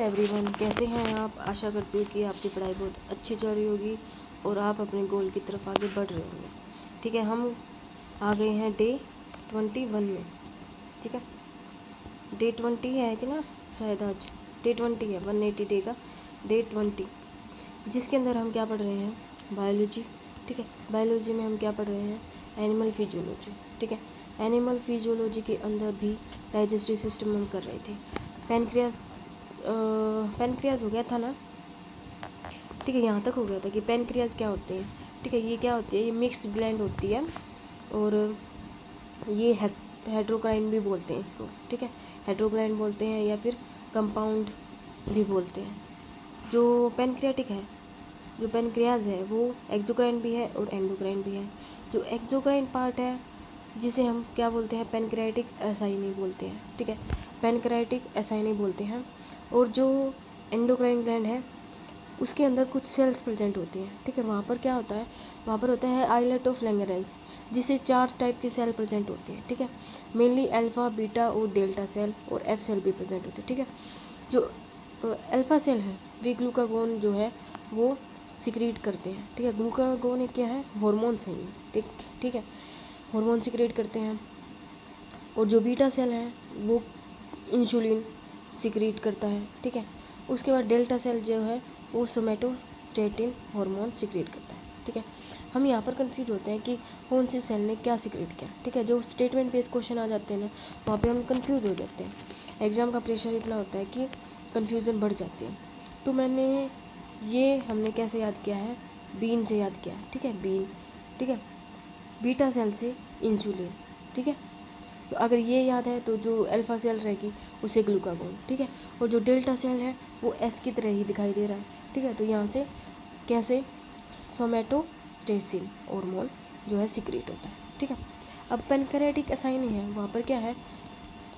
Everyone, कैसे हैं आप। आशा करती हूँ कि आपकी पढ़ाई बहुत अच्छी चल रही होगी और आप अपने गोल की तरफ आगे बढ़ रहे होंगे। ठीक है, हम आ गए हैं डे 21 में। ठीक है, डे 20 है कि ना, शायद आज डे 20 है, 180 डे का डे 20, जिसके अंदर हम क्या पढ़ रहे हैं, बायोलॉजी। ठीक है, बायोलॉजी में हम क्या पढ़ रहे हैं, एनिमल फिजियोलॉजी। ठीक है, एनिमल फिजियोलॉजी के अंदर भी डाइजेस्टिव सिस्टम हम कर रहे थे। पैनक्रियाज हो गया था ना। ठीक है, यहाँ तक हो गया था कि पैनक्रियाज क्या होते हैं। ठीक है, ये क्या होती है, ये मिक्स्ड ग्लैंड होती है और ये हेट्रोक्राइन भी बोलते हैं इसको। ठीक है, हेट्रोग्लैंड बोलते हैं या फिर कंपाउंड भी बोलते हैं। जो पैनक्रियाटिक है, जो पैनक्रियाज है, वो एक्सोक्राइन भी है और एंडोक्राइन भी है। जो एक्सोक्राइन पार्ट है, जिसे हम क्या बोलते हैं, पैनक्रियाटिक एसाइनी बोलते हैं। ठीक है, पैनक्रियाटिक एसाइनी बोलते हैं। और जो एंडोक्राइन ग्लैंड है, उसके अंदर कुछ सेल्स प्रेजेंट होती हैं। ठीक है, वहाँ पर क्या होता है, वहाँ पर होता है आइलेट ऑफ लैंगरेंस, जिसे 4 टाइप के सेल प्रेजेंट होते हैं। ठीक है, मेनली अल्फा, बीटा और डेल्टा सेल और एफ सेल भी प्रेजेंट होते हैं। ठीक है, जो अल्फा सेल है, वे ग्लूकागोन जो है वो सिक्रीट करते हैं। ठीक है, ग्लूकागोन एक क्या है, हॉर्मोन्स हैं ये। ठीक है, हार्मोन सिक्रेट करते हैं। और जो बीटा सेल है वो इंसुलिन सिक्रेट करता है। ठीक है, उसके बाद डेल्टा सेल जो है वो सोमेटोस्टेटिन हार्मोन सिक्रेट करता है। ठीक है, हम यहाँ पर कंफ्यूज होते हैं कि कौन सी सेल ने क्या सिक्रेट किया। ठीक है, जो स्टेटमेंट बेस्ड क्वेश्चन आ जाते हैं ना, वहाँ पे हम कंफ्यूज हो जाते हैं। एग्ज़ाम का प्रेशर इतना होता है कि कन्फ्यूज़न बढ़ जाती है। तो हमने कैसे याद किया है, बीन से याद किया है। ठीक है, बीन। ठीक है, बीटा सेल से इंसुलिन। ठीक है, तो अगर ये याद है तो जो अल्फा सेल रहेगी उसे ग्लूकागोन। ठीक है, और जो डेल्टा सेल है वो एस की तरह ही दिखाई दे रहा है। ठीक है, तो यहाँ से कैसे सोमेटोस्टेसिन हार्मोन जो है सिक्रेट होता है। ठीक है, अब पैनक्रियाटिक एसाइनी है, वहाँ पर क्या है,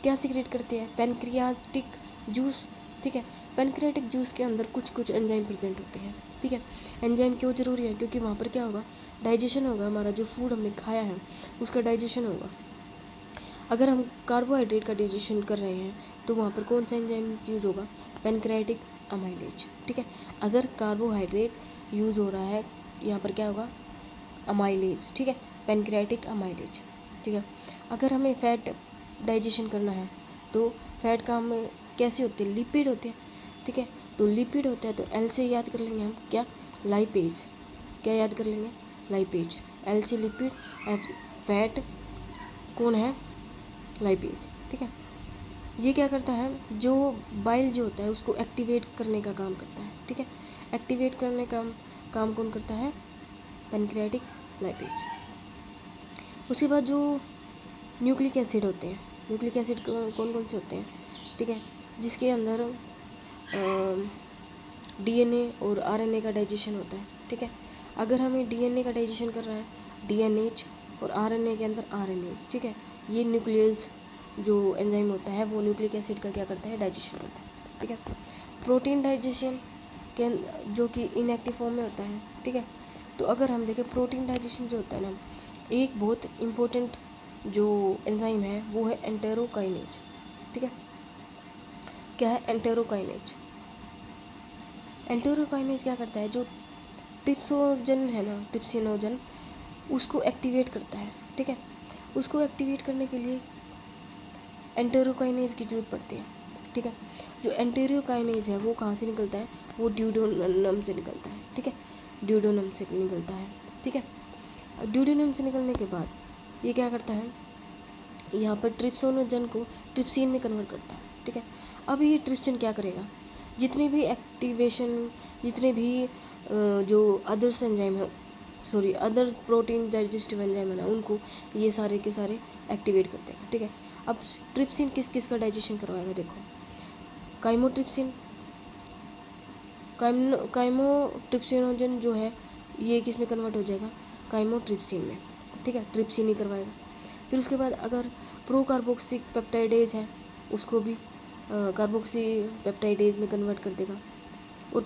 क्या सिक्रेट करती है, पैनक्रियाटिक जूस। ठीक है, पैनक्रियाटिक जूस के अंदर कुछ एंजाइम प्रेजेंट होते हैं। ठीक है, एंजाइम क्यों ज़रूरी है, क्योंकि वहाँ पर क्या होगा, डाइजेशन होगा, हमारा जो फूड हमने खाया है उसका डाइजेशन होगा। अगर हम कार्बोहाइड्रेट का डाइजेशन कर रहे हैं तो वहाँ पर कौन सा एंजाइम यूज़ होगा, पैनक्रियाटिक अमाइलेज। ठीक है, अगर कार्बोहाइड्रेट यूज़ हो रहा है, यहाँ पर क्या होगा, अमाइलेज। ठीक है, पैनक्रियाटिक अमाइलेज। ठीक है, अगर हमें फैट डाइजेशन करना है तो फैट का हम कैसे होते हैं, लिपिड होते हैं। ठीक है, तो लिपिड होता है तो एल से याद कर लेंगे हम क्या, लाइपेज। क्या याद कर लेंगे, लाइपेज। एल से लिपिड, एफ फैट, कौन है, लाइपेज। ठीक है, ये क्या करता है, जो बाइल जो होता है उसको एक्टिवेट करने का काम करता है। ठीक है, एक्टिवेट करने का काम कौन करता है, पैनक्रियाटिक लाइपेज। उसके बाद जो न्यूक्लिक एसिड होते हैं, न्यूक्लिक एसिड कौन कौन से होते हैं, ठीक है, जिसके अंदर डीएनए और आरएनए का डाइजेशन होता है। ठीक है, अगर हमें डीएनए का डाइजेशन कर रहा है, डीएनएच, और आरएनए के अंदर आरएनएच। ठीक है, ये न्यूक्लियस जो एंजाइम होता है वो न्यूक्लिक एसिड का क्या करता है, डाइजेशन करता है। ठीक है, प्रोटीन डाइजेशन के जो कि इनएक्टिव फॉर्म में होता है। ठीक है, तो अगर हम देखें प्रोटीन डाइजेशन जो होता है ना, एक बहुत इम्पोर्टेंट जो एंजाइम है वो है एंटेरोकाइनेज। ठीक है, क्या है, एंटेरोकाइनेज। एंटेरोकाइनेज क्या करता है, जो ट्रिप्सोजन है ना, ट्रिप्सिनोजन, उसको एक्टिवेट करता है। ठीक है, उसको एक्टिवेट करने के लिए एंटेरोकाइनेज की जरूरत पड़ती है। ठीक है, जो एंटेरोकाइनेज है वो कहाँ से निकलता है, वो ड्यूडेनम से निकलता है। ठीक है, ड्यूडेनम से निकलता है। ठीक है, ड्यूडेनम से निकलने के बाद ये क्या करता है, यहाँ पर ट्रिप्सोनोजन को ट्रिप्सिन में कन्वर्ट करता है। ठीक है, अब ये ट्रिप्सिन क्या करेगा, जितने भी एक्टिवेशन, जितने भी जो अदर्स एंजाइम है, अदर प्रोटीन डाइजेस्टिव एंजाइम है ना, उनको ये सारे के सारे एक्टिवेट करते हैं। ठीक है, अब ट्रिप्सिन किस किस का डाइजेशन करवाएगा, देखो, काइमोट्रिप्सिन, काइमोट्रिप्सिनोजन जो है ये किस में कन्वर्ट हो जाएगा, काइमोट्रिप्सिन में। ठीक है, ट्रिप्सिन ही करवाएगा। फिर उसके बाद अगर प्रोकार्बोक्सिक पेप्टाइडेज है उसको भी कार्बोक्सी पेप्टाइडेज में कन्वर्ट कर देगा। और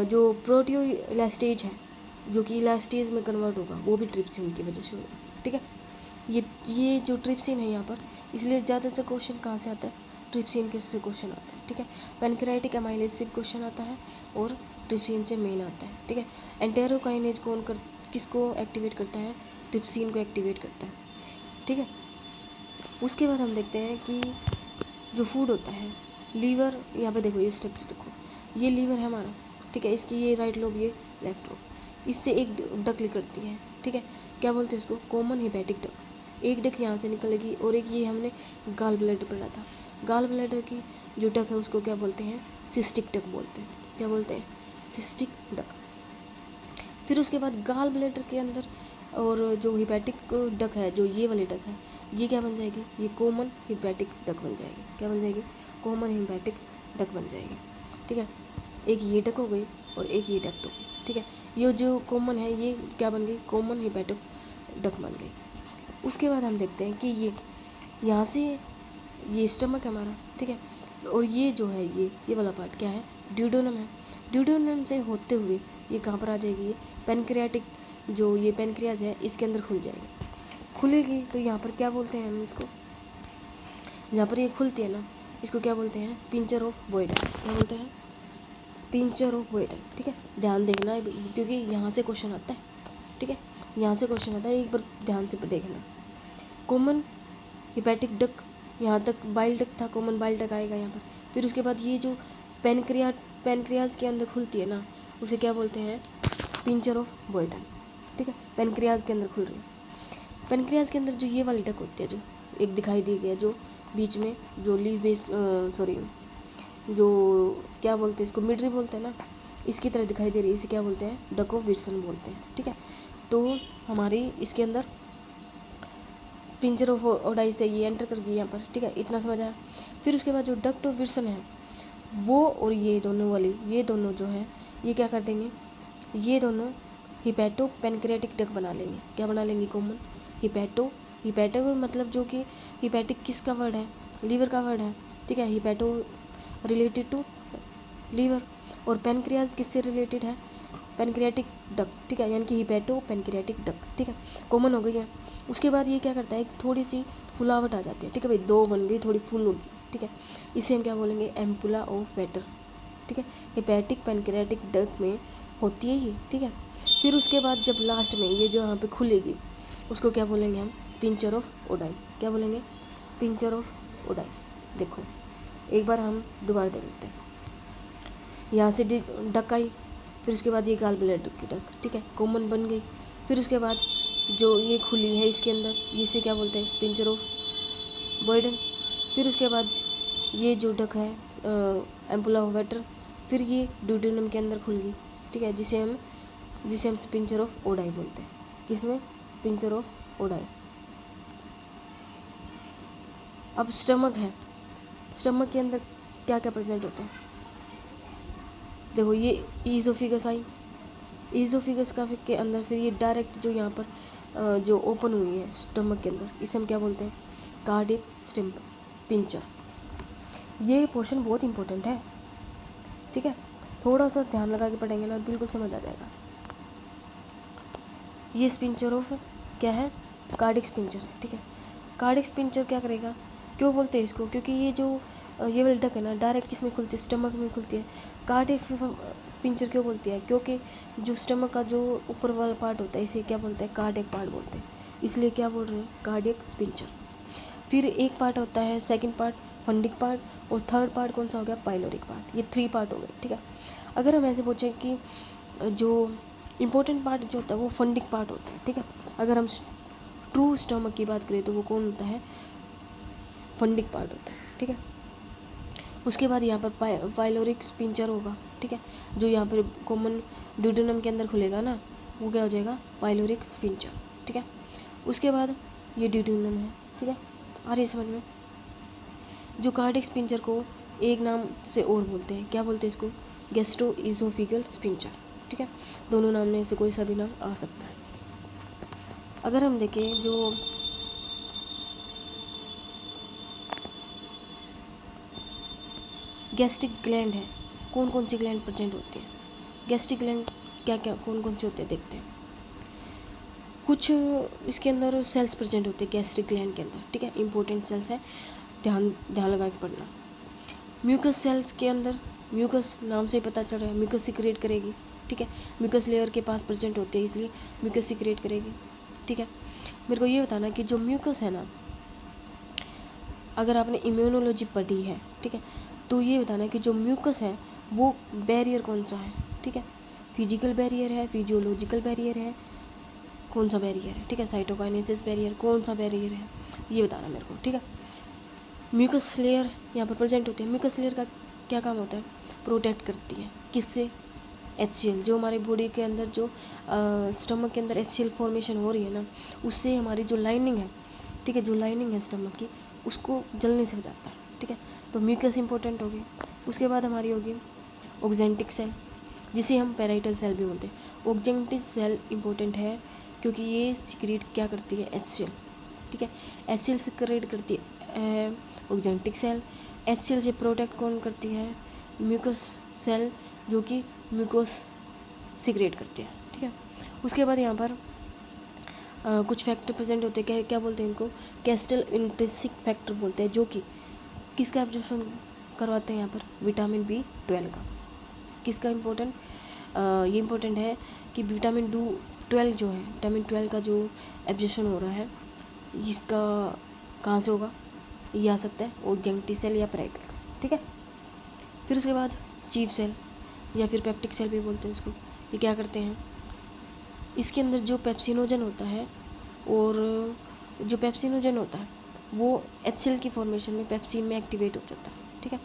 जो प्रोटियो इलास्टेज है जो कि इलास्टेज में कन्वर्ट होगा वो भी ट्रिप्सिन की वजह से होगा। ठीक है, ये जो ट्रिप्सिन है यहाँ पर, इसलिए ज़्यादातर क्वेश्चन कहाँ से आता है, ट्रिप्सिन के से क्वेश्चन आता है। ठीक है। पैनक्रियाटिक एमाइलेज से क्वेश्चन आता है और ट्रिप्सिन से मेन आता है, ठीक है। एंटेरोकाइनेज किसको एक्टिवेट करता है? ट्रिप्सिन को एक्टिवेट करता है, ठीक है। उसके बाद हम देखते हैं कि जो फूड होता है, लीवर, यहाँ पे देखो ये स्ट्रक्चर देखो, ये लीवर है हमारा, ठीक है। इसकी ये राइट लोब, ये लेफ्ट लोब, इससे एक डक निकलती है, ठीक है। क्या बोलते हैं इसको? Common hepatic duck. एक डक यहाँ से निकलेगी और एक ये हमने गाल ब्लैडर पढ़ा था, गाल ब्लैडर की जो डक है उसको क्या बोलते हैं? सिस्टिक डक बोलते हैं। क्या बोलते हैं? Cystic duck. फिर उसके बाद गाल ब्लैडर के अंदर और जो हिपैटिक डक है, जो ये वाली डक है, ये क्या बन जाएगी? ये कॉमन हिपैटिक डक बन जाएगी। क्या बन जाएगी? कॉमन हिपैटिक डक बन जाएगी, ठीक है। एक ये डक हो गई और एक ये डक हो गई, ठीक है। ये जो कॉमन है ये क्या बन गई? कॉमन हिपैटिक डक बन गई। उसके बाद हम देखते हैं कि ये यहाँ से ये स्टमक है हमारा, ठीक है। और ये जो है ये वाला पार्ट क्या है? ड्यूडेनम है। ड्यूडेनम से होते हुए ये कहाँ पर आ जाएगी? ये पैनक्रियाटिक, जो ये पैनक्रियाज है इसके अंदर खुल जाएगी। खुलेगी तो यहाँ पर क्या बोलते हैं हम इसको? जहाँ पर ये खुलती है ना, इसको क्या बोलते हैं? Sphincter of बॉयडन। क्या बोलते हैं? स्पिंचर ऑफ बॉयडन, ठीक है। ध्यान देखना क्योंकि यहाँ से क्वेश्चन आता है, ठीक है। यहाँ से क्वेश्चन आता है, एक बार ध्यान से देखना। कॉमन हिपैटिक डक, यहाँ तक बाइल डक था, कॉमन बाइल डक आएगा यहाँ पर। फिर उसके बाद ये जो पैनक्रियाज के अंदर खुलती है ना, उसे क्या बोलते हैं? स्पिंचर ऑफ बॉयडन, ठीक है। पैनक्रियाज के अंदर खुल रही है। पैनक्रियाज के अंदर जो ये वाली डक होती है, जो एक दिखाई दी गया, जो बीच में जो लीव बेस जो क्या बोलते हैं इसको? मिडरी बोलते हैं ना, इसकी तरह दिखाई दे रही है, इसे क्या बोलते हैं? डक ऑफ विल्सन बोलते हैं, ठीक है। तो हमारी इसके अंदर पिंचर ऑफ ओडाई से ये एंटर कर गई यहाँ पर, ठीक है। इतना समझ आया। फिर उसके बाद जो डक्ट ऑफ विल्सन है वो और ये दोनों वाली, ये दोनों जो है ये क्या कर देंगे? ये दोनों हिपैटो पैनक्रियाटिक डक बना लेंगे। क्या बना लेंगे? कॉमन हिपैटो मतलब जो कि हिपैटिक किसका वर्ड है? लीवर का वर्ड है, ठीक है। हिपैटो रिलेटेड टू लीवर और पैनक्रियाज किससे रिलेटेड है? पैनक्रियाटिक डक, ठीक है। यानी कि हिपैटो पैनक्रियाटिक डक, ठीक है। कॉमन हो गई है। उसके बाद ये क्या करता है? थोड़ी सी फुलावट आ जाती है, ठीक है भाई, दो बन गई, थोड़ी फुल होगी, ठीक है। इसे हम क्या बोलेंगे? एम्पुला ऑफ वेटर, ठीक है। हिपैटिक पैनक्रियाटिक डक में होती है ये, ठीक है। फिर उसके बाद जब लास्ट में ये जो यहाँ पे खुलेगी उसको क्या बोलेंगे हम? Sphincter of Oddi. क्या बोलेंगे? Sphincter of Oddi. देखो एक बार हम दोबारा देख लेते हैं। यहाँ से डक आई, फिर उसके बाद ये गाल ब्लैडर की डक, ठीक है, कॉमन बन गई। फिर उसके बाद जो ये खुली है इसके अंदर, इसे क्या बोलते हैं? Sphincter of Boyden. फिर उसके बाद ये जो डक है एम्पुला ऑफ वेटर, फिर ये ड्यूडेनम के अंदर खुल गई, ठीक है, जिसे हम पिंचर ऑफ ओडाई बोलते हैं। किसमें? Sphincter of Oddi. अब स्टमक है, स्टमक के अंदर क्या क्या प्रेजेंट होता है? देखो ये ईजोफिगस आई, ईजोफिगस का के अंदर फिर ये डायरेक्ट जो यहाँ पर जो ओपन हुई है स्टमक के अंदर, इसे हम क्या बोलते हैं? Cardiac sphincter. ये पोर्शन बहुत इंपॉर्टेंट है, ठीक है। थोड़ा सा ध्यान लगा के पढ़ेंगे ना बिल्कुल समझ आ जाएगा। ये स्पिंचर ऑफ क्या है? कार्डियक स्पिंचर, ठीक है। कार्डियक स्पिंचर क्या करेगा? क्यों बोलते हैं इसको? क्योंकि ये जो ये वाली डक है ना डायरेक्ट किस में खुलती है? स्टमक में खुलती है। कार्डियक स्पिंचर क्यों बोलती है? क्योंकि जो स्टमक का जो ऊपर वाला पार्ट होता है इसे क्या बोलते हैं? कार्डियक पार्ट बोलते हैं, इसलिए क्या बोल रहे हैं? Cardiac sphincter. फिर एक पार्ट होता है, सेकंड पार्ट फंडिक पार्ट, और थर्ड पार्ट कौन सा हो गया? Pyloric part. ये 3 पार्ट हो गए, ठीक है। अगर हम ऐसे पूछें कि जो इम्पोर्टेंट पार्ट जो होता है वो फंडिक पार्ट होता है, ठीक है। अगर हम ट्रू स्टमक की बात करें तो वो कौन होता है? फंडिक पार्ट होता है, ठीक है। उसके बाद यहाँ पर पाइलोरिक स्पिंचर होगा, ठीक है, जो यहाँ पर कॉमन ड्यूडेनम के अंदर खुलेगा ना, वो क्या हो जाएगा? पाइलोरिक स्पिंचर, ठीक है। उसके बाद ये ड्यूडेनम है, ठीक है। आ रही समझ में? जो कार्डियक स्पिंचर को एक नाम से और बोलते हैं, क्या बोलते हैं इसको? गैस्ट्रो इजोफिगल स्पिंचर, ठीक है। दोनों नाम में से कोई सा भी नाम आ सकता है। अगर हम देखें जो गैस्ट्रिक ग्लैंड है, कौन कौन सी ग्लैंड प्रेजेंट होती है? गैस्ट्रिक ग्लैंड क्या क्या कौन कौन से होते हैं देखते हैं। कुछ इसके अंदर सेल्स प्रेजेंट होते हैं गैस्ट्रिक ग्लैंड के अंदर, ठीक है, इंपॉर्टेंट सेल्स है, ध्यान लगा के पढ़ना। म्यूकस सेल्स के अंदर, म्यूकस नाम से पता चल रहा है म्यूकस सिक्रेट करेगी, ठीक है, म्यूकस लेयर के पास प्रेजेंट होते हैं इसलिए म्यूकस सिक्रेट करेगी, ठीक है। मेरे को ये बताना कि जो म्यूकस है ना, अगर आपने इम्यूनोलॉजी पढ़ी है, ठीक है, तो ये बताना कि जो म्यूकस है वो बैरियर कौन सा है, ठीक है, फिजिकल बैरियर है, फिजियोलॉजिकल बैरियर है, कौन सा बैरियर है, ठीक है, साइटोकाइनेसिस बैरियर, कौन सा बैरियर है, ये बताना मेरे को, ठीक है। म्यूकस लेयर यहाँ पर प्रेजेंट होती है। म्यूकस लेयर का क्या काम होता है? प्रोटेक्ट करती है, किससे? HCl, जो हमारे बॉडी के अंदर जो स्टमक के अंदर HCl फॉर्मेशन हो रही है ना, उससे हमारी जो लाइनिंग है, ठीक है, जो लाइनिंग है स्टमक की, उसको जलने से बचाता है, ठीक है। तो म्यूकस इंपॉर्टेंट होगी। उसके बाद हमारी होगी ऑक्जेंटिक सेल, जिसे हम पैराइटल सेल भी बोलते हैं। ऑक्जेंटिक सेल इंपॉर्टेंट है क्योंकि ये सिक्रेट क्या करती है? HCl, ठीक है, HCl सिक्रेट करती है ऑक्जेंटिक सेल। HCl से प्रोटेक्ट कौन करती है? म्यूकस सेल, जो कि म्यूकोस सिक्रेट करती है, ठीक है। उसके बाद यहाँ पर कुछ फैक्टर प्रेजेंट होते हैं, क्या बोलते हैं इनको? कैस्टल इंट्रिंसिक फैक्टर बोलते हैं, जो कि किसका एब्जॉर्प्शन करवाते हैं यहाँ पर? विटामिन B12 का। किसका इम्पोर्टेंट? ये इम्पोर्टेंट है कि विटामिन B12 जो है, विटामिन 12 का जो एब्जॉर्प्शन हो रहा है, इसका कहाँ से होगा? ये आ सकता है ऑक्जेंटिक सेल या पैराइटल सेल, ठीक है। फिर उसके बाद चीफ सेल या फिर पेप्टिक सेल भी बोलते हैं इसको। ये क्या करते हैं? इसके अंदर जो पेप्सिनोजन होता है, और जो पेप्सिनोजन होता है वो HCl की फॉर्मेशन में पेप्सिन में एक्टिवेट हो जाता है, ठीक है।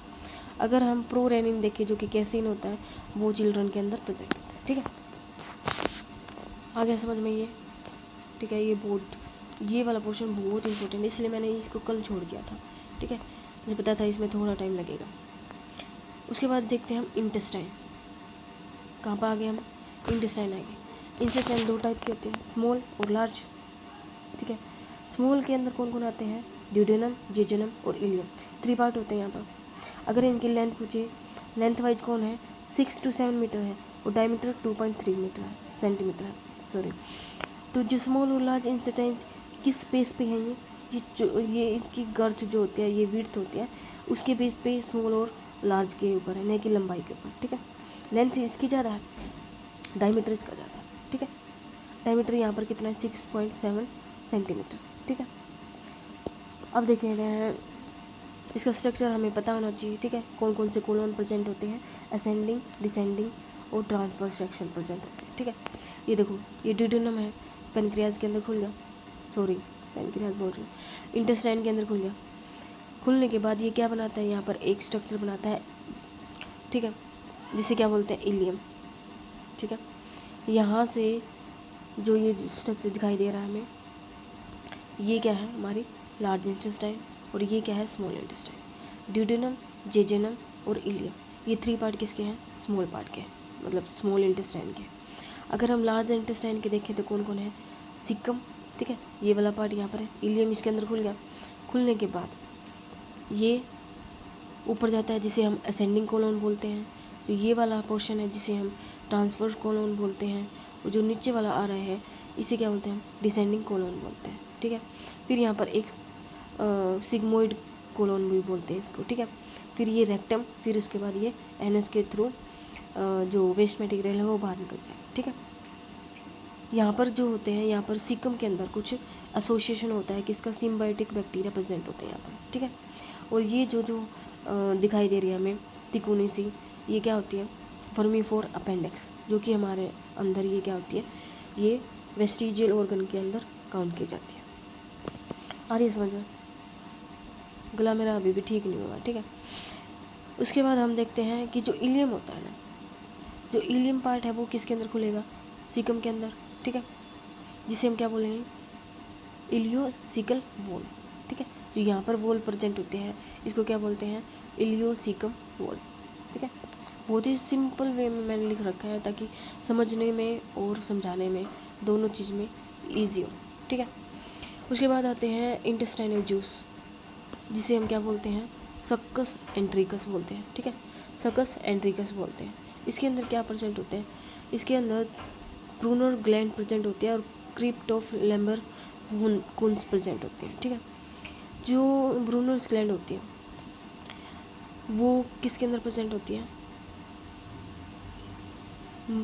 अगर हम प्रोरेनिन देखें, जो कि कैसीन होता है, वो चिल्ड्रन के अंदर प्रेजेंट होता है, ठीक है। आ गया समझ में ये, ठीक है। ये वाला पोर्शन बहुत इंपॉर्टेंट है, इसलिए मैंने इसको कल छोड़ दिया था, ठीक है। मुझे पता था इसमें थोड़ा टाइम लगेगा। उसके बाद देखते हैं हम इंटेस्टाइन। कहाँ पर आ गए हम? इंटेस्टाइन आ गए। इंटेस्टाइन 2 टाइप के होते हैं, स्मॉल और लार्ज, ठीक है। स्मॉल के अंदर कौन कौन आते हैं? ड्यूडेनम, जेजुनम और इलियम। 3 पार्ट होते हैं यहाँ पर। अगर इनकी लेंथ पूछे, लेंथ वाइज कौन है? 6 to 7 मीटर है, और डायमीटर 2.3 मीटर है, सेंटीमीटर है, सॉरी। तो जो स्मॉल और लार्ज इंटेस्टाइन किस बेस पे हैं? ये इसकी गर्थ जो होती है, ये विड्थ होती है, उसके बेस पे स्मॉल और लार्ज के ऊपर है, न कि लंबाई के ऊपर, ठीक है। लेंथ इसकी ज़्यादा है, डायमीटर इसका ज़्यादा है, ठीक है। डायमीटर यहाँ पर कितना है? 6.7 सेंटीमीटर, ठीक है। अब देखें हैं इसका स्ट्रक्चर हमें पता होना चाहिए, ठीक है। कौन कौन से कोलोन प्रेजेंट होते हैं? असेंडिंग, डिसेंडिंग और ट्रांसफर सेक्शन प्रेजेंट होते हैं, ठीक है। ये देखो, ये ड्यूडेनम है, पेनक्रियाज के अंदर खुल गया, सॉरी पेनक्रियाज बोल रही हूँ, इंटेस्टाइन के अंदर खुल गया। खुलने के बाद ये क्या बनाता है? यहाँ पर एक स्ट्रक्चर बनाता है, ठीक है, जिसे क्या बोलते हैं? इलियम, ठीक है। यहाँ से जो ये स्ट्रक्चर दिखाई दे रहा है हमें, ये क्या है? हमारी लार्ज इंटेस्टाइन, और ये क्या है? Small intestine. ड्यूडेनम, जेजुनम और इलियम, ये 3 पार्ट किसके हैं? स्मॉल पार्ट के, मतलब स्मॉल इंटेस्टाइन के। अगर हम लार्ज इंटेस्टाइन के देखें तो कौन कौन है? सिक्कम, ठीक है, ये वाला पार्ट यहाँ पर है, इलियम इसके अंदर खुल गया। खुलने के बाद ये ऊपर जाता है, जिसे हम असेंडिंग कोलोन बोलते हैं। तो ये वाला पोर्शन है जिसे हम ट्रांसफर कोलोन बोलते हैं, और जो नीचे वाला आ रहा है इसे क्या बोलते हैं? डिसेंडिंग कोलोन बोलते हैं, ठीक है। फिर यहाँ पर एक सिग्मोइड कोलोन भी बोलते हैं इसको, ठीक है। फिर ये रेक्टम, फिर उसके बाद ये एनस के थ्रू जो वेस्ट मटेरियल है वो बाहर निकल जाएगा, ठीक है। यहाँ पर जो होते हैं, यहाँ पर सीकम के अंदर कुछ एसोसिएशन होता है, किसका? सिम्बायोटिक बैक्टीरिया प्रेजेंट होते हैं यहाँ पर, ठीक है। और ये जो दिखाई दे रही है हमें तिकोनी सी, ये क्या होती है? फर्मीफोर अपेंडिक्स, जो कि हमारे अंदर ये क्या होती है? ये वेस्टिजियल ऑर्गन के अंदर काउंट की जाती है। आ रही है समझ में? गला मेरा अभी भी ठीक नहीं हुआ, ठीक है। उसके बाद हम देखते हैं कि जो इलियम होता है ना, जो इलियम पार्ट है वो किसके अंदर खुलेगा? सीकम के अंदर, ठीक है, जिसे हम क्या बोलेंगे? इलियोसिकल वॉल, ठीक है। जो यहाँ पर वॉल प्रेजेंट होते हैं इसको क्या बोलते हैं? इलियोसिकम वॉल, ठीक है। बहुत ही सिंपल वे में मैंने लिख रखा है ताकि समझने में और समझाने में दोनों चीज़ में ईजी हो, ठीक है। उसके बाद आते हैं इंटेस्टाइनल जूस, जिसे हम क्या बोलते हैं? सक्कस एंट्रिकस बोलते हैं, ठीक है, सक्कस एंट्रिकस बोलते हैं। इसके अंदर क्या प्रेजेंट होते हैं? इसके अंदर प्रूनर ग्लैंड प्रेजेंट होते हैं और क्रिप्ट ऑफ लैम्बर कुंस प्रेजेंट होते हैं, ठीक है। जो ब्रूनर्स ग्लैंड होती है वो किसके अंदर प्रेजेंट होती है?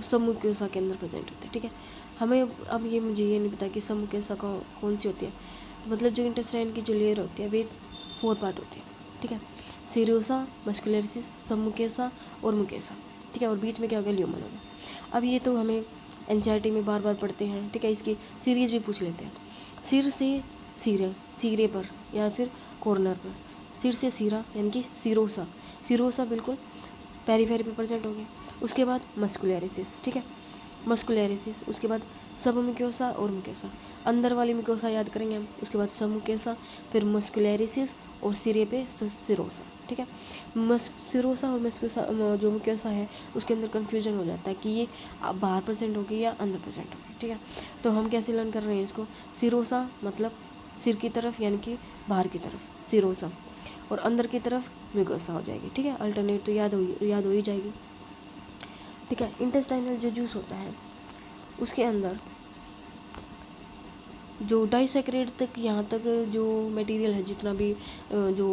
सबमुकेसा के अंदर प्रेजेंट होते हैं। ठीक है, हमें अब ये मुझे ये नहीं पता कि सबमुकेसा कौन सी होती है। तो मतलब जो इंटेस्टाइन की जो लेयर होती है वे 4 पार्ट होती है। ठीक है, सीरोसा, मस्कुलरिस, सबमुकेसा और मुकेसा। ठीक है, और बीच में क्या होगा? ल्यूमन होगा। अब ये तो हमें एनसीईआरटी में बार बार पढ़ते हैं। ठीक है, इसकी सीरीज भी पूछ लेते हैं। सिर से सिरे पर या फिर कॉर्नर पर, सिर से सिरा यानी कि सिरोसा। सिरोसा बिल्कुल पेरीफेरी पे प्रेजेंट हो गया। उसके बाद मस्कुलरिस। ठीक है, मस्कुलरिस, उसके बाद सब मुक्योसा और मुक्योसा, अंदर वाली मुक्योसा याद करेंगे हम। उसके बाद सब मुक्योसा, फिर मस्कुलरिस और सिरे पे सिरोसा। ठीक है, सिरोसा और मस्कुसा जो मुक्योसा है उसके अंदर कन्फ्यूजन हो जाता है कि ये बाहर प्रेजेंट होगी या अंदर प्रेजेंट होगी। ठीक है, तो हम कैसे लर्न कर रहे हैं इसको? सिरोसा मतलब सिर की तरफ यानी कि बाहर की तरफ सिरोसा, और अंदर की तरफ मुक्योसा हो जाएगी। ठीक है, अल्टरनेट तो याद हो ही जाएगी। ठीक है, इंटेस्टाइनल जो जूस होता है उसके अंदर जो डाइसेक्राइड तक, यहाँ तक जो मटेरियल है, जितना भी जो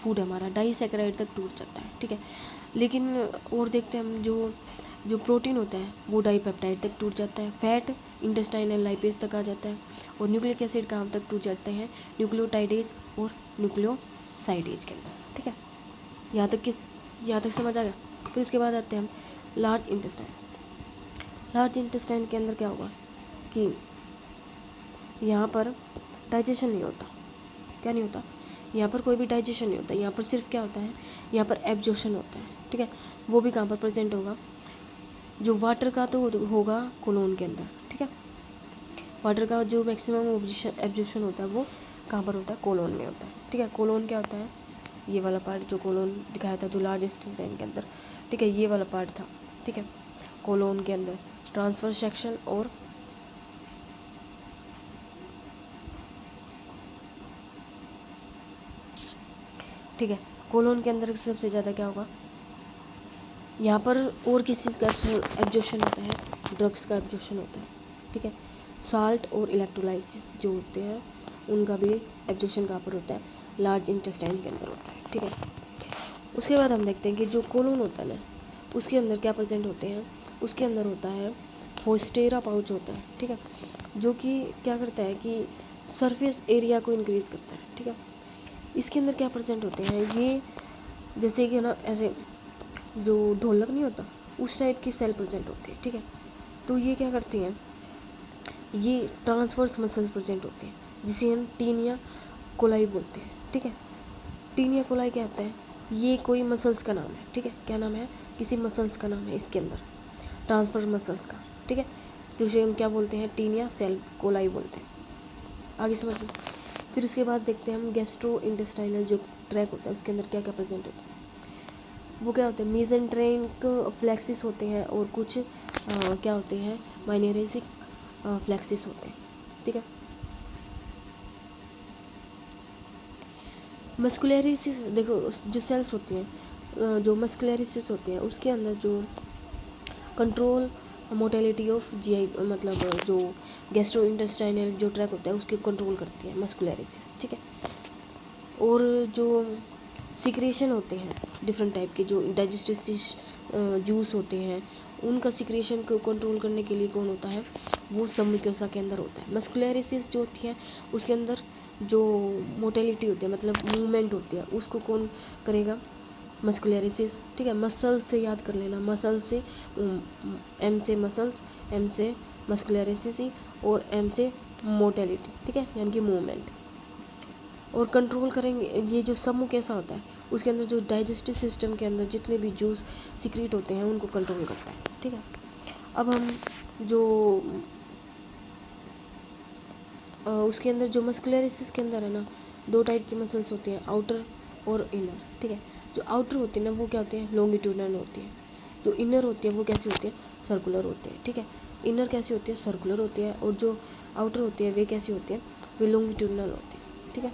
फूड है हमारा डाइसेक्राइड तक टूट जाता है। ठीक है, लेकिन और देखते हैं हम जो प्रोटीन होता है वो डाइपेप्टाइड तक टूट जाता है, फैट इंटेस्टाइनल लाइपेज तक आ जाता है, और न्यूक्लिक एसिड कहाँ तक टूट जाते हैं? न्यूक्लियोटाइडेज और न्यूक्लियोसाइडेज के अंदर। ठीक है, यहाँ तक समझ आ गया। फिर उसके बाद आते हैं हम लार्ज इंटेस्टाइन। लार्ज इंटेस्टाइन के अंदर क्या होगा कि यहाँ पर डाइजेशन नहीं होता। क्या नहीं होता? यहाँ पर कोई भी डाइजेशन नहीं होता। यहाँ पर सिर्फ क्या होता है? यहाँ पर एब्जॉर्प्शन होता है। ठीक है, वो भी कहाँ पर प्रेजेंट होगा? जो वाटर का तो होगा कोलोन के अंदर। ठीक है, वाटर का जो मैक्सिमम एब्जॉर्प्शन होता है वो कहाँ पर होता है? कोलोन में होता है। ठीक है, कोलोन क्या होता है? ये वाला पार्ट जो कोलोन दिखाया था जो लार्ज इंटेस्टाइन के अंदर। ठीक है, ये वाला पार्ट था। ठीक है, कोलोन के अंदर ट्रांसफर सेक्शन और ठीक है, कोलोन के अंदर सबसे ज़्यादा क्या होगा? यहाँ पर और किस चीज़ का एब्जॉर्प्शन होता है? ड्रग्स का एब्जॉर्प्शन होता है। ठीक है, साल्ट और इलेक्ट्रोलाइसिस जो होते हैं उनका भी एब्जॉर्प्शन कहाँ पर होता है? लार्ज इंटेस्टाइन के अंदर होता है। ठीक है, उसके बाद हम देखते हैं कि जो कोलोन होता है ना उसके अंदर क्या प्रेजेंट होते हैं? उसके अंदर होता है होस्टेरा पाउच होता है। ठीक है, जो कि क्या करता है कि सरफेस एरिया को इंक्रीज़ करता है। ठीक है, इसके अंदर क्या प्रेजेंट होते हैं? ये जैसे कि ना ऐसे जो ढोलक नहीं होता उस टाइप की सेल प्रेजेंट होती है। ठीक है, तो ये क्या करती हैं? ये ट्रांसवर्स मसल्स प्रेजेंट होते हैं जिसे हम टीनिया कोलाई बोलते हैं। ठीक है, टीनिया कोलाई क्या होता है? ये कोई मसल्स का नाम है। ठीक है, क्या नाम है? किसी मसल्स का नाम है इसके अंदर, ट्रांसफर मसल्स का। ठीक है, जिसे हम क्या बोलते हैं? टीनिया सेल कोलाई बोलते हैं। आगे समझ लो। फिर उसके बाद देखते हैं हम गैस्ट्रो इंटेस्टाइनल जो ट्रैक होता है उसके अंदर क्या क्या प्रेजेंट होता है। वो क्या होते हैं? मीजेंट्रेनिक फ्लेक्सिस होते हैं और कुछ क्या होते हैं? माइनेरेसिक फ्लेक्सिस होते हैं। ठीक है, मस्कुलरिसिस देखो, जो सेल्स होती हैं जो मस्कुलरिसिस होते हैं उसके अंदर जो कंट्रोल मोटेलिटी ऑफ जीआई मतलब जो गैस्ट्रो इंटेस्टाइनल जो ट्रैक होता है उसके कंट्रोल करती है मस्कुलरिसिस। ठीक है, और जो सिक्रेशन होते हैं डिफरेंट टाइप के जो डाइजेस्टिव जूस होते हैं उनका सिक्रेशन को कंट्रोल करने के लिए कौन होता है? वो सब म्यूकोसा के अंदर होता है। मस्कुलरिसिस जो होती है उसके अंदर जो मोटेलिटी होती है मतलब मूवमेंट होती है उसको कौन करेगा? मस्कुलरिसिस। ठीक है, मसल से याद कर लेना, मसल से एम से मसल्स, एम से मस्कुलरिसिस और एम से मोटेलिटी। ठीक है, यानी कि मूवमेंट। और कंट्रोल करेंगे ये जो समूह कैसा होता है उसके अंदर जो डाइजेस्टिव सिस्टम के अंदर जितने भी जूस सिक्रीट होते हैं उनको कंट्रोल करता है। ठीक है, अब हम जो उसके अंदर जो मस्कुलरिसिस के अंदर है ना 2 टाइप की मसल्स होती हैं, आउटर और इनर। ठीक है, जो आउटर होती है ना वो क्या होती है? लॉन्गिट्यूडनल होती है। जो इनर होती है वो कैसी होती है? सर्कुलर होती है। ठीक है, इनर कैसी होती है? सर्कुलर होती है, और जो आउटर होती है वे कैसी होती है? वे लॉन्गिट्यूडनल होती है। ठीक है,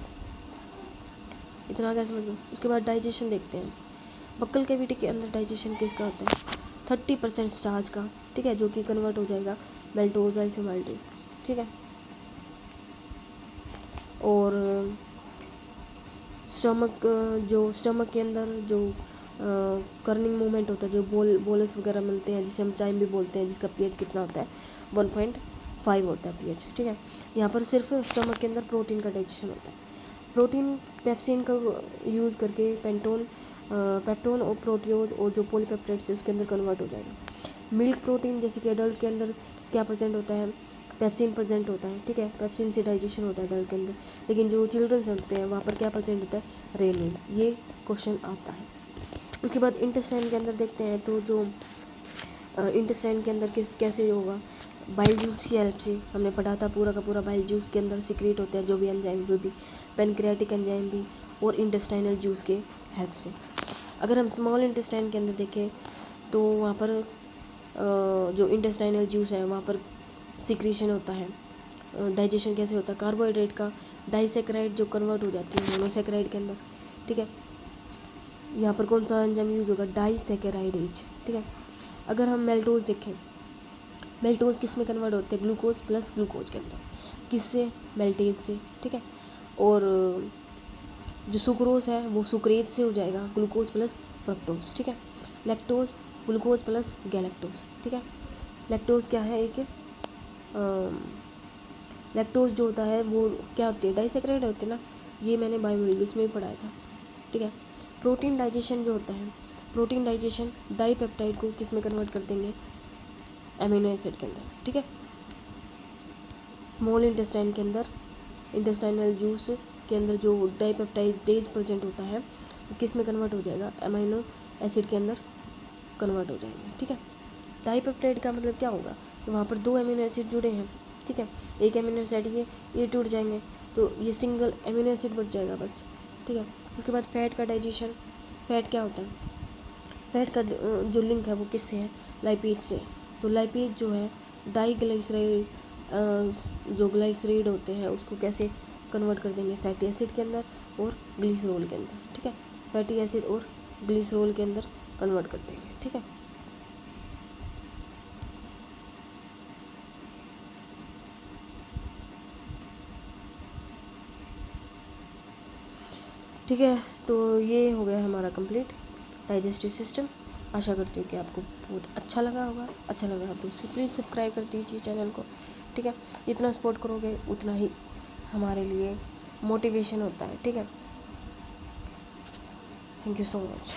इतना क्या समझ लो। उसके बाद डाइजेशन देखते हैं। बक्कल कैविटी के अंदर डाइजेशन किसका होता है? 30% स्टार्च का। ठीक है, जो कि कन्वर्ट हो जाएगा मेल्टोज आइसोमाइल्टेज। ठीक है, और स्टमक के अंदर जो कर्निंग मूवमेंट होता है, जो बोलस वगैरह मिलते हैं, जिसे हम चाइम भी बोलते हैं, जिसका पीएच कितना होता है 1.5 होता है पीएच, ठीक है। यहाँ पर सिर्फ स्टमक के अंदर प्रोटीन का डाइजेशन होता है। प्रोटीन पेप्सिन का यूज़ करके पेप्टोन और प्रोटियोज और जो पॉलीपेप्टाइड्स है उसके अंदर कन्वर्ट हो जाएगा। मिल्क प्रोटीन जैसे कि एडल्ट के अंदर क्या प्रेजेंट होता है, पेप्सिन प्रेजेंट होता है, ठीक है। पेप्सिन से डाइजेशन होता है एडल्ट के अंदर, लेकिन जो चिल्ड्रंस होते हैं वहाँ पर क्या प्रेजेंट होता है, रेनिन। ये क्वेश्चन आता है। उसके बाद इंटेस्टाइन के अंदर देखते हैं, तो जो इंटेस्टाइन के अंदर कैसे होगा, बाइल जूस की हेल्प से। हमने पढ़ा था पूरा का पूरा बाइल जूस के अंदर सीक्रेट होता है जो भी एंजाइम, वो भी पेनक्रियाटिक एंजाइम भी, और इंटेस्टाइनल जूस के हेल्प से। अगर हम स्मॉल इंटेस्टाइन के अंदर देखें तो वहाँ पर जो इंटेस्टाइनल जूस है वहाँ पर सिक्रीशन होता है। डाइजेशन कैसे होता है, कार्बोहाइड्रेट का डाइसेक्राइड जो कन्वर्ट हो जाती है मोनोसेक्राइड के अंदर, ठीक है। यहाँ पर कौन सा एंजाइम यूज होगा, डाइसेकेराइडेज, ठीक है। अगर हम मेल्टोज देखें, मेल्टोज किस में कन्वर्ट होते हैं, ग्लूकोज प्लस ग्लूकोज के अंदर, किससे, मेल्टेज से, ठीक है। और जो सुक्रोज है वो सुक्रेज से हो जाएगा, ग्लूकोज प्लस फ्रक्टोज, ठीक है। लैक्टोज ग्लूकोज प्लस गैलेक्टोज, ठीक है। लैक्टोज क्या है, एक लैक्टोज जो होता है वो क्या होती है, डाइसेक्राइड होते हैं ना, ये मैंने बायोमोलिक्यूल्स में भी पढ़ाया था, ठीक है। प्रोटीन डाइजेशन जो होता है, प्रोटीन डाइजेशन डाइपेप्टाइड को किस में कन्वर्ट कर देंगे, एमिनो एसिड के अंदर, ठीक है। स्मॉल इंटेस्टाइन के अंदर इंटेस्टाइनल जूस के अंदर जो डाइपेप्टाइडेज प्रेजेंट होता है वो किस में कन्वर्ट हो जाएगा, एमिनो एसिड के अंदर कन्वर्ट हो जाएंगे, ठीक है। डाइपेप्टाइड का मतलब क्या होगा, तो वहाँ पर 2 एमिनो एसिड जुड़े हैं, ठीक है। एक एमिनो एसिड ये टूट जाएंगे तो ये सिंगल एमिनो एसिड बच जाएगा बस, ठीक है। उसके बाद फैट का डाइजेशन, फैट क्या होता है, फैट का जो लिंक है वो किससे है, लाइपेज से। तो लाइपेज जो है डाइग्लाइसराइड, जो ग्लाइसराइड होते हैं उसको कैसे कन्वर्ट कर देंगे, फैटी एसिड के अंदर और ग्लिसरॉल के अंदर, ठीक है। फैटी एसिड और ग्लिसरॉल के अंदर कन्वर्ट कर देंगे, ठीक है। ठीक है, तो ये हो गया हमारा कंप्लीट डाइजेस्टिव सिस्टम। आशा करती हूँ कि आपको बहुत अच्छा लगा होगा। अच्छा लगा तो प्लीज़ सब्सक्राइब कर दीजिए चैनल को, ठीक है। जितना सपोर्ट करोगे उतना ही हमारे लिए मोटिवेशन होता है, ठीक है। Thank you so much.